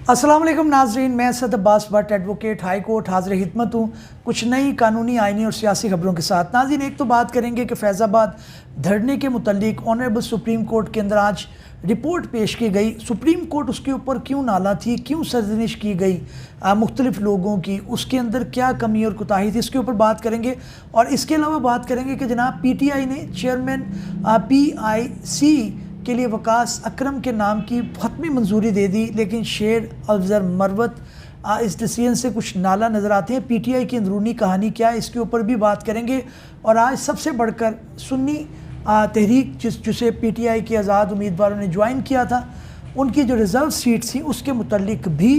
अस्सलाम वालेकुम नाजरीन, मैं सद Abbas Bhatt advocate high court हाज़िर खिदमत हूँ कुछ नई कानूनी, आइनी और सियासी खबरों के साथ। नाज़रीन, एक तो बात करेंगे कि फैज़ाबाद धरने के मुतल्लिक ऑनरेबल सुप्रीम कोर्ट के अंदर आज रिपोर्ट पेश की गई। सुप्रीम कोर्ट उसके ऊपर क्यों नाला थी, क्यों सरजनिश की गई मुख्तलिफ लोगों की, उसके अंदर क्या कमी और कोताही थी, इसके ऊपर बात करेंगे। और इसके अलावा बात करेंगे कि जनाब PTI ने चेयरमैन PIC के लिए वकास अकरम के नाम की हतमी मंजूरी दे दी, लेकिन शेर अफजर मरवत इस डिसीजन से कुछ नाला नज़र आते हैं। PTI की अंदरूनी कहानी क्या है, इसके ऊपर भी बात करेंगे। और आज सबसे बढ़कर सुन्नी तहरीक जिसे PTI के आज़ाद उम्मीदवारों ने ज्वाइन किया था, उनकी जो रिज़र्व सीट थी उसके मुतल्लिक भी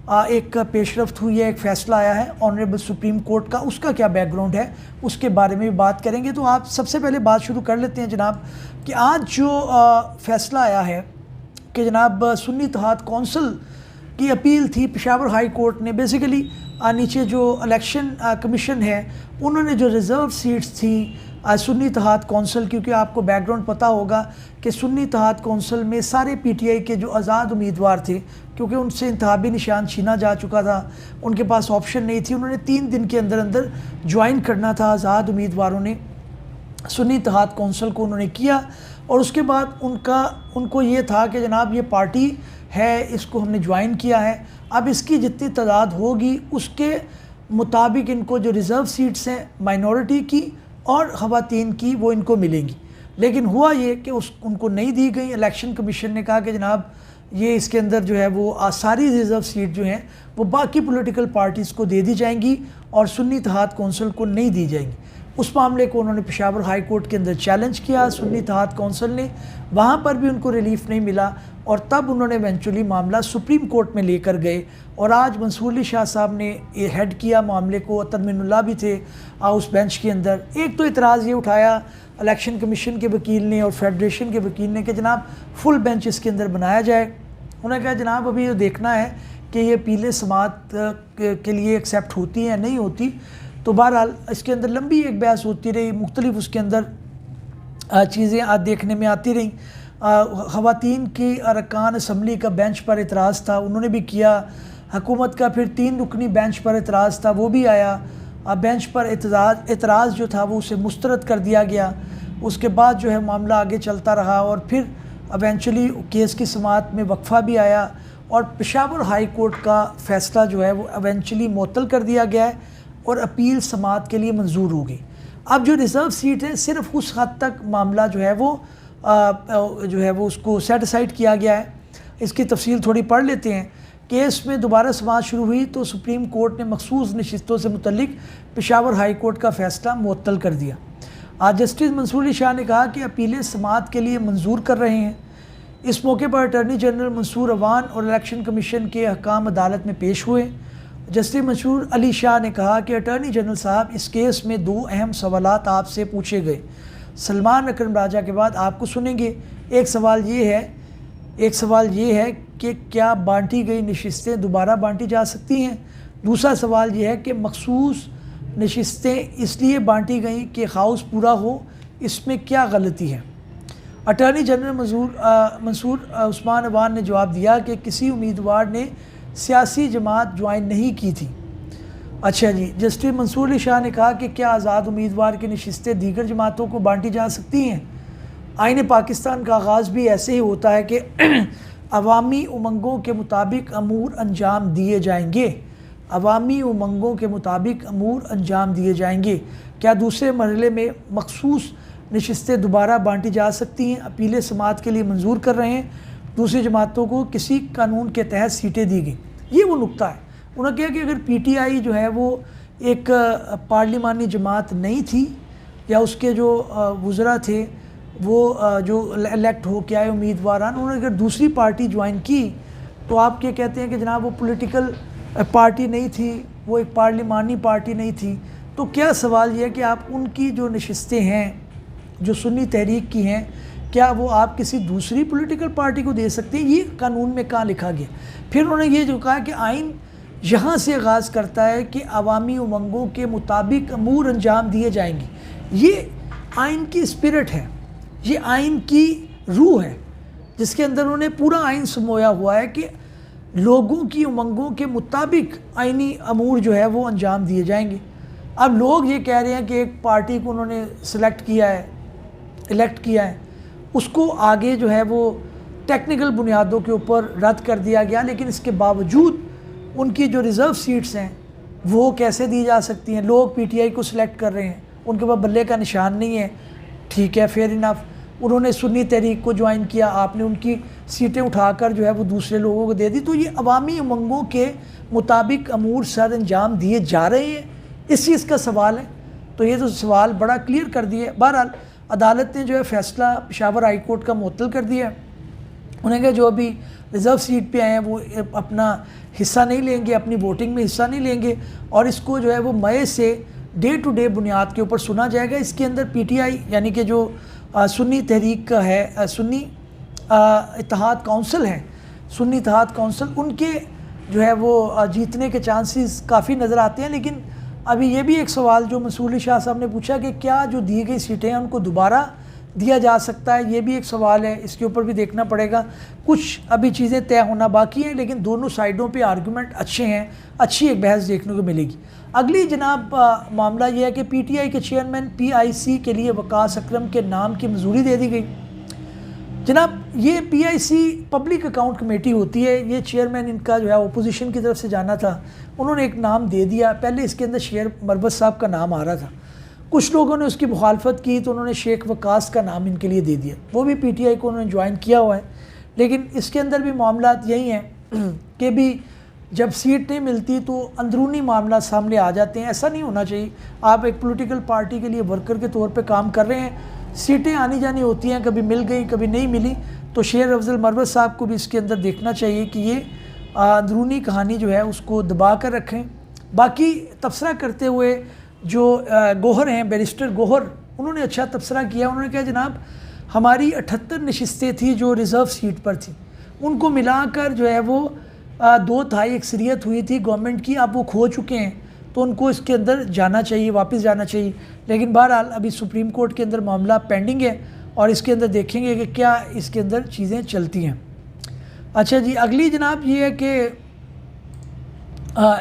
एक पेशरफ्त हुई है, एक फ़ैसला आया है ऑनरेबल सुप्रीम कोर्ट का। उसका क्या बैकग्राउंड है उसके बारे में भी बात करेंगे। तो आप सबसे पहले बात शुरू कर लेते हैं जनाब कि आज जो फ़ैसला आया है कि जनाब सुन्नी इत्तेहाद कौंसिल की अपील थी पेशावर हाई कोर्ट ने। बेसिकली नीचे जो इलेक्शन कमीशन है उन्होंने जो रिज़र्व सीट्स थी सुन्नी इत्तेहाद कौंसिल, क्योंकि आपको बैकग्राउंड पता होगा कि सुन्नी इत्तेहाद कौंसिल में सारे PTI के जो आज़ाद उम्मीदवार थे, क्योंकि उनसे इंतखाबी निशान छीना जा चुका था, उनके पास ऑप्शन नहीं थी, उन्होंने 3 दिन के अंदर अंदर ज्वाइन करना था। आज़ाद उम्मीदवारों ने सुन्नी इत्तेहाद कौंसिल को उन्होंने किया और उसके बाद उनको ये था कि जनाब ये पार्टी है, इसको हमने ज्वाइन किया है, अब इसकी जितनी तादाद होगी उसके मुताबिक इनको जो रिज़र्व सीट्स हैं माइनॉरिटी की और ख़वातीन की वो इनको मिलेंगी। लेकिन हुआ ये कि उनको नहीं दी गई। इलेक्शन कमीशन ने कहा कि जनाब ये इसके अंदर जो है वो सारी रिज़र्व सीट जो हैं वो बाकी पॉलिटिकल पार्टीज़ को दे दी जाएंगी और सुन्नी इत्तेहाद कौंसिल को नहीं दी जाएंगी। उस मामले को उन्होंने पेशावर हाई कोर्ट के अंदर चैलेंज किया सुन्नी इत्तेहाद कौंसिल ने, वहाँ पर भी उनको रिलीफ नहीं मिला और तब उन्होंने इवेंचुअली मामला सुप्रीम कोर्ट में लेकर गए। और आज मंसूर अली शाह साहब ने ये हेड किया मामले को, तरमीनुल्लाह भी थे उस बेंच के अंदर। एक तो इतराज़ ये उठाया इलेक्शन कमीशन के वकील ने और फेडरेशन के वकील ने कि जनाब फुल बेंच इसके अंदर बनाया जाए। उन्होंने कहा जनाब अभी ये देखना है कि ये पीले समात के लिए एक्सेप्ट होती है नहीं होती। तो बहरहाल इसके अंदर लंबी एक बहस होती रही, मुख्तलिफ उसके अंदर चीज़ें देखने में आती रहीं। ख़वातीन की अरकान असम्बली का बेंच पर इतराज़ था, उन्होंने भी किया। हुकूमत का फिर 3 रुकनी बेंच पर इतराज़ था, वो भी आया। बेंच पर इतराज़ जो था वो उसे मुस्तरद कर दिया गया। उसके बाद जो है मामला आगे चलता रहा और फिर इवेंचुअली केस की समाअत में वक्फ़ा भी आया और पेशावर हाई कोर्ट का फ़ैसला जो है वो इवेंचुअली मुअत्तल कर दिया गया है और अपील समाअत के लिए मंजूर होगी। अब जो रिज़र्व सीट है सिर्फ उस हद तक मामला जो है वो उसको सेटिसाइड किया गया है। इसकी तफसील थोड़ी पढ़ लेते हैं। केस में दोबारा समाअत शुरू हुई तो सुप्रीम कोर्ट ने मखसूस नशिस्तों से मुतल्लिक पेशावर हाई कोर्ट का फ़ैसला मुअत्तल कर दिया। आज जस्टिस मंसूर अली शाह ने कहा कि अपीलें समाअत के लिए मंजूर कर रहे हैं। इस मौके पर अटॉर्नी जनरल मंसूर अवान और इलेक्शन कमीशन के अहकाम अदालत में पेश हुए। जस्टिस मंसूर अली शाह ने कहा कि अटॉर्नी जनरल साहब, इस केस में 2 अहम सवालात आपसे पूछे गए। सलमान अकरम राजा के बाद आपको सुनेंगे। एक सवाल ये है कि क्या बांटी गई नशिस्तें दोबारा बांटी जा सकती हैं। दूसरा सवाल ये है कि मखसूस नशिस्तें इसलिए बांटी गई कि हाउस पूरा हो, इसमें क्या गलती है। अटॉर्नी जनरल मंसूर उस्मान अवान ने जवाब दिया कि किसी उम्मीदवार ने सियासी जमात ज्वाइन नहीं की थी। अच्छा जी। जस्टिस मंसूर अली शाह ने कहा कि क्या आज़ाद उम्मीदवार की नशिस्तें दीगर जमातों को बांटी जा सकती हैं। आईन पाकिस्तान का आगाज़ भी ऐसे ही होता है कि अवामी उमंगों के मुताबिक अमूर अंजाम दिए जाएंगे। अवामी उमंगों के मुताबिक अमूर अंजाम दिए जाएंगे। क्या दूसरे मरहले में मखसूस नशिस्तें दोबारा बांटी जा सकती हैं। अपीलें समाअत के लिए मंजूर कर रहे हैं, दूसरी जमातों को किसी कानून के तहत सीटें दी गई। ये वो नुक्ता है। उन्होंने कहा कि अगर PTI जो है वो एक पार्लिमानी जमात नहीं थी या उसके जो वज़रा थे वो जो इलेक्ट हो के आए उम्मीदवारान, उन्होंने अगर दूसरी पार्टी ज्वाइन की तो आप क्या कहते हैं कि जनाब वो पॉलिटिकल पार्टी नहीं थी, वो एक पार्लिमानी पार्टी नहीं थी। तो क्या सवाल ये है कि आप उनकी जो नशिस्तें हैं जो सुन्नी तहरीक की हैं, क्या वो आप किसी दूसरी पॉलिटिकल पार्टी को दे सकते हैं। ये कानून में कहाँ लिखा गया। फिर उन्होंने ये जो कहा कि आइन यहाँ से आगाज़ करता है कि अवामी उमंगों के मुताबिक अमूर अंजाम दिए जाएंगे। ये आइन की स्पिरिट है, ये आइन की रूह है, जिसके अंदर उन्होंने पूरा आइन समोया हुआ है कि लोगों की उमंगों के मुताबिक आइनी अमूर जो है वो अंजाम दिए जाएंगे। अब लोग ये कह रहे हैं कि एक पार्टी को उन्होंने सेलेक्ट किया है, इलेक्ट किया है, उसको आगे जो है वो टेक्निकल बुनियादों के ऊपर रद्द कर दिया गया, लेकिन इसके बावजूद उनकी जो रिज़र्व सीट्स हैं वो कैसे दी जा सकती हैं। लोग पीटीआई को सिलेक्ट कर रहे हैं, उनके पास बल्ले का निशान नहीं है, ठीक है, फेयर इनफ। उन्होंने सुन्नी तहरीक को ज्वाइन किया, आपने उनकी सीटें उठाकर जो है वो दूसरे लोगों को दे दी। तो ये अवामी उमंगों के मुताबिक अमूर सर अंजाम दिए जा रहे हैं, इस चीज़ का सवाल है। तो ये तो सवाल बड़ा क्लियर कर दिए। बहरहाल अदालत ने जो है फ़ैसला पेशावर हाई कोर्ट का मुअत्तल कर दिया। उन्हें कहा जो अभी रिज़र्व सीट पे आए हैं वो अपना हिस्सा नहीं लेंगे, अपनी वोटिंग में हिस्सा नहीं लेंगे, और इसको जो है वो मई से डे टू डे बुनियाद के ऊपर सुना जाएगा। इसके अंदर पीटीआई यानी कि जो सुन्नी तहरीक का है, सुन्नी इत्तेहाद काउंसिल है, सुन्नी इत्तेहाद काउंसिल, उनके जो है वो जीतने के चांसेस काफ़ी नज़र आते हैं। लेकिन अभी ये भी एक सवाल जो मंसूर शाह साहब ने पूछा कि क्या जो दी गई सीटें हैं उनको दोबारा दिया जा सकता है, ये भी एक सवाल है, इसके ऊपर भी देखना पड़ेगा। कुछ अभी चीज़ें तय होना बाकी हैं, लेकिन दोनों साइडों पे आर्गूमेंट अच्छे हैं, अच्छी एक बहस देखने को मिलेगी। अगली जनाब मामला ये है कि पीटीआई के चेयरमैन पीआईसी के लिए वकास अकरम के नाम की मंजूरी दे दी गई। जनाब ये पीआईसी पब्लिक अकाउंट कमेटी होती है, ये चेयरमैन इनका जो है अपोजिशन की तरफ से जाना था, उन्होंने एक नाम दे दिया। पहले इसके अंदर शेर मरवत साहब का नाम आ रहा था, कुछ लोगों ने उसकी मुखालफत की तो उन्होंने शेख वकास का नाम इनके लिए दे दिया, वो भी पीटीआई को उन्होंने ज्वाइन किया हुआ है। लेकिन इसके अंदर भी मामला यही हैं कि भी जब सीट नहीं मिलती तो अंदरूनी मामला सामने आ जाते हैं। ऐसा नहीं होना चाहिए। आप एक पॉलिटिकल पार्टी के लिए वर्कर के तौर पे काम कर रहे हैं, सीटें आनी जानी होती हैं, कभी मिल गई कभी नहीं मिली, तो शेर अफजल मरवत साहब को भी इसके अंदर देखना चाहिए कि ये अंदरूनी कहानी जो है उसको दबा कर रखें। बाकी तबसरा करते हुए जो गोहर हैं, बैरिस्टर गोहर, उन्होंने अच्छा तबसरा किया। उन्होंने कहा जनाब हमारी 78 नशिस्तें थी जो रिज़र्व सीट पर थी, उनको मिलाकर जो है वो 2/3 अक्सरियत हुई थी गवर्नमेंट की, अब वो खो चुके हैं, तो उनको इसके अंदर जाना चाहिए, वापस जाना चाहिए। लेकिन बहरहाल अभी सुप्रीम कोर्ट के अंदर मामला पेंडिंग है और इसके अंदर देखेंगे कि क्या इसके अंदर चीज़ें चलती हैं। अच्छा जी, अगली जनाब ये है कि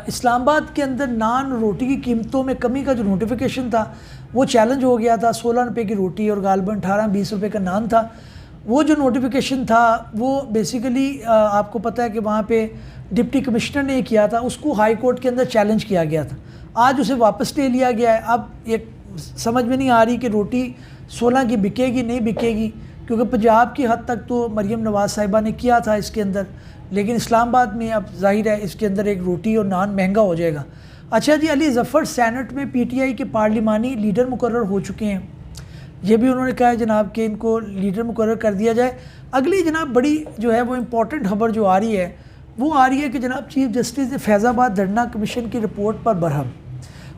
इस्लामाबाद के अंदर नान रोटी की कीमतों में कमी का जो नोटिफिकेशन था वो चैलेंज हो गया था। 16 रुपये की रोटी और गालबन 18-20 रुपये का नान था। वो जो नोटिफिकेशन था वो बेसिकली आपको पता है कि वहाँ पे डिप्टी कमिश्नर ने किया था, उसको हाई कोर्ट के अंदर चैलेंज किया गया था। आज उसे वापस ले लिया गया है। अब ये समझ में नहीं आ रही कि रोटी 16 की बिकेगी नहीं बिकेगी, क्योंकि पंजाब की हद तक तो मरीम नवाज़ साहिबा ने किया था इसके अंदर, लेकिन इस्लामाबाद में अब जाहिर है इसके अंदर एक रोटी और नान महंगा हो जाएगा। अच्छा जी, अली ज़फ़र सैनेट में पीटीआई के पार्लिमानी लीडर मुकर्रर हो चुके हैं, ये भी उन्होंने कहा है जनाब कि इनको लीडर मुकर्रर कर दिया जाए। अगली जनाब बड़ी जो है वो इम्पॉर्टेंट खबर जो आ रही है वो आ रही है कि जनाब चीफ जस्टिस ने फैज़ाबाद धरना कमीशन की रिपोर्ट पर बरहम।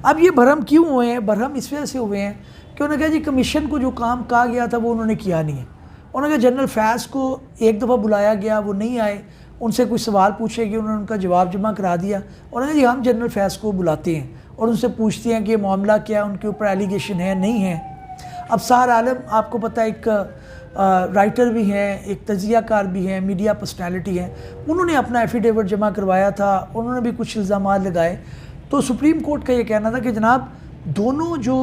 अब ये बरहम क्यों हुए हैं? बरहम इस वजह से हुए हैं कि उन्होंने कहा जी कमीशन को जो काम कहा गया था वो उन्होंने किया नहीं है। उन्होंने कहा जनरल फैज़ को एक दफ़ा बुलाया गया, वो नहीं आए, उनसे कुछ सवाल पूछे गए, उन्होंने उनका जवाब जमा करा दिया। उन्होंने कहा जी हम जनरल फैज़ को बुलाते हैं और उनसे पूछते हैं कि ये मामला क्या है, उनके ऊपर एलिगेशन है नहीं है। अब सार आलम आपको पता है एक राइटर भी हैं, एक तजियाकार भी हैं, मीडिया पर्सनैलिटी हैं, उन्होंने अपना एफिडेविट जमा करवाया था, उन्होंने भी कुछ इल्ज़ामात लगाए। तो सुप्रीम कोर्ट का ये कहना था कि जनाब दोनों जो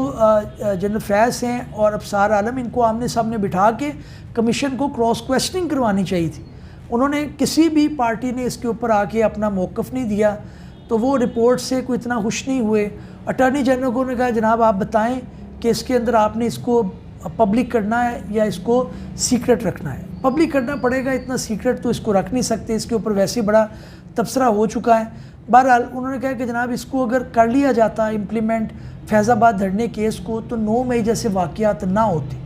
जनरल फैज़ हैं और अफसार आलम, इनको आमने सामने बिठा के कमीशन को क्रॉस क्वेश्चनिंग करवानी चाहिए थी। उन्होंने किसी भी पार्टी ने इसके ऊपर आके अपना मौक़िफ़ नहीं दिया, तो वो रिपोर्ट से कोई इतना खुश नहीं हुए। अटॉर्नी जनरल को ने कहा जनाब आप बताएं कि इसके अंदर आपने इसको पब्लिक करना है या इसको सीक्रेट रखना है। पब्लिक करना पड़ेगा, इतना सीक्रेट तो इसको रख नहीं सकते, इसके ऊपर वैसे ही बड़ा तबसरा हो चुका है। बहरहाल उन्होंने कहा कि जनाब इसको अगर कर लिया जाता इम्प्लीमेंट फैज़ाबाद धरने केस को, तो 9 मई जैसे वाक़यात ना होते।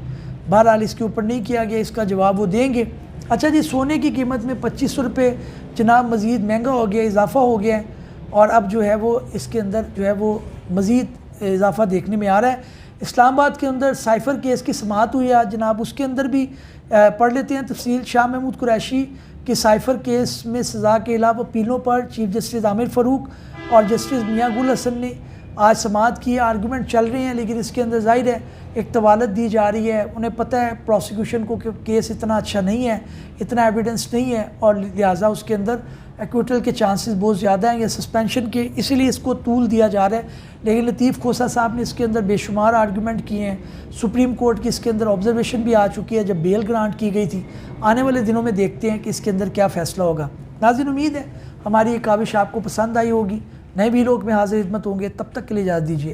बहरहाल इसके ऊपर नहीं किया गया, इसका जवाब वो देंगे। अच्छा जी, सोने की कीमत में 2500 रुपये जनाब मज़ीद महंगा हो गया, इजाफ़ा हो गया है, और अब जो है वो इसके अंदर जो है वो मज़ीद इजाफ़ा देखने में आ रहा है। इस्लामाबाद के अंदर साइफ़र केस की समाअत हुई आज जनाब, उसके अंदर भी पढ़ लेते हैं तफसील। शाह महमूद कुरैशी के साइफ़र केस में सज़ा के अलावा अपीलों पर चीफ जस्टिस आमिर फ़ारूक और जस्टिस मियां गुल हसन ने आज समाअत की। आर्गूमेंट चल रहे हैं, लेकिन इसके अंदर ज़ाहिर है एक तवालत दी जा रही है। उन्हें पता है प्रोसिक्यूशन को कि केस इतना अच्छा नहीं है, इतना एविडेंस नहीं है, और लिहाजा उसके अंदर एक्विटल के चांसेस बहुत ज़्यादा हैं या सस्पेंशन के, इसीलिए इसको तूल दिया जा रहा है। लेकिन लतीफ़ खोसा साहब ने इसके अंदर बेशुमार आर्गूमेंट किए हैं। सुप्रीम कोर्ट की इसके अंदर ऑब्जर्वेशन भी आ चुकी है जब बेल ग्रांट की गई थी। आने वाले दिनों में देखते हैं कि इसके अंदर क्या फ़ैसला होगा। नाज़रीन, उम्मीद है हमारी ये काविश आपको पसंद आई होगी। नए वीडियो में हाजिर खिदमत होंगे, तब तक के लिए इजाज़त दीजिए।